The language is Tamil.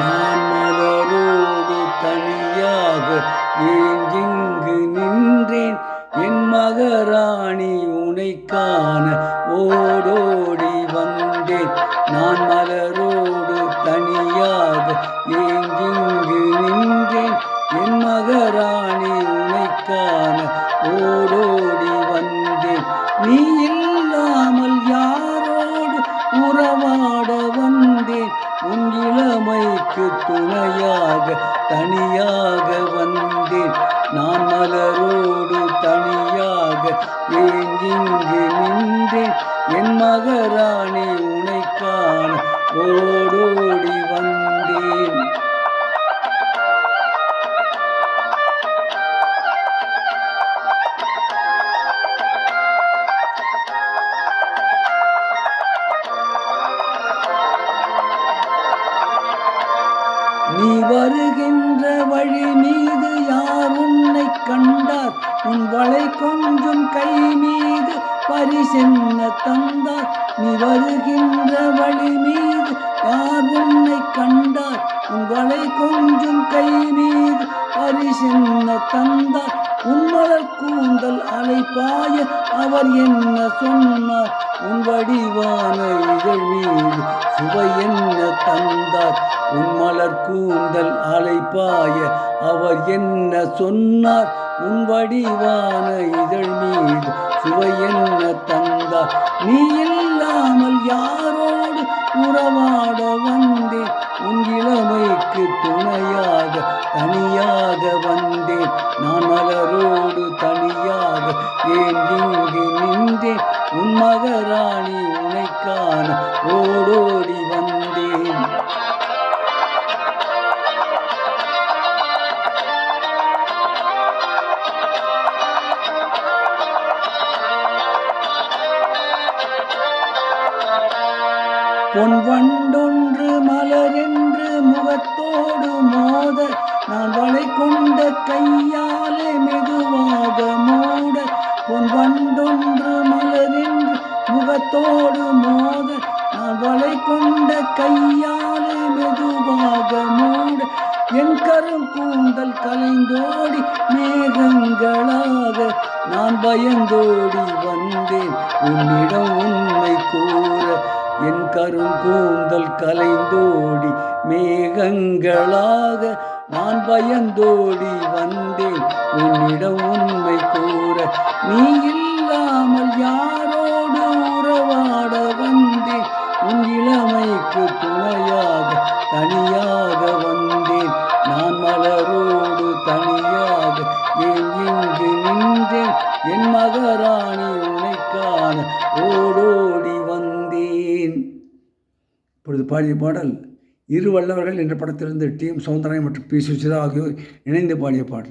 நான் மலரோடு தனியாக ஏங்கிங்கு நின்றேன். என் மகராணி உனை காண ஓடோடி வந்தேன். நான் மலரோடு தனியாக ஏங்கிங்கு நின்றேன். என் மகராணி உனை காண ஓடோடி வந்தேன். நீ இல்லாமல் யாரோடு உறவாட வந்தேன். உன் இளமைக்கு துணையாக தனியாக வந்தேன். நான் மலரோடு தனியாக ஏங்கிங்கு நின்றேன். என் மகராணி உனை காண ஓடோடி வந்தேன். நீ வருகின்ற வழி மீது யார் உன்னை கண்டார். உன் வளை கொஞ்சம் கை மீது பரிசென்ன தந்தார். நீ வருகின்ற வழி மீது யார் உன்னை கண்டார். உன் வளை கொஞ்சம் கை மீது பரிசென்ன தந்தார். உன்மலர் கூந்தல் அலைப்பாய அவர் என்ன சொன்னார். உன் வடிவான இதழ் மீது சுவை என்ன தந்தார். உன்மலர் கூந்தல் அலைப்பாய அவர் என்ன சொன்னார். உன் வடிவான இதழ் மீது சுவை என்ன தந்தார். நீ இல்லாமல் யாரோடு உறவாட வந்தேன். உன் இளமைக்கு துணையாக தனியாக வந்தேன். நான் மலரோடு தனியாக ஏங்கிங்கு நின்றேன். உன் மகராணி உனை காண ஓடோடி வந்தேன். பொன் வண்டொன்று மலரென்று முகத்தோடு மோத நான் வளை கொண்ட கையாலே மெதுவாக மூட. பொன் வண்டொன்று மலரென்று முகத்தோடு மோத நான் வளை கொண்ட கையாலே மெதுவாக மூட. என் கருங்கூந்தல் கலைந்தோடி மேகங்களாக நான் பயந்தோடி வந்தேன் உன்னிடம் உண்மை கூற. என் கருங்கூந்தல் கலைந்தோடி மேகங்களாக நான் பயந்தோடி வந்தேன் உன்னிடம் உண்மை கூற. நீ இல்லாமல் யாரோடு உறவாட வந்தேன். உன் இளமைக்கு துணையாக தனியாக வந்தேன். நான் மலரோடு தனியாக ஏங்கிங்கு நின்றேன். என் மகராணி உனை காண ஓடோடி வந்தேன். இப்பொழுது பாடிய பாடல் இரு வல்லவர்கள் என்ற படத்திலிருந்து டி.எம். சௌந்தரராஜன் மற்றும் பி. சுசிலா ஆகியோர் இணைந்து பாடிய பாடல்.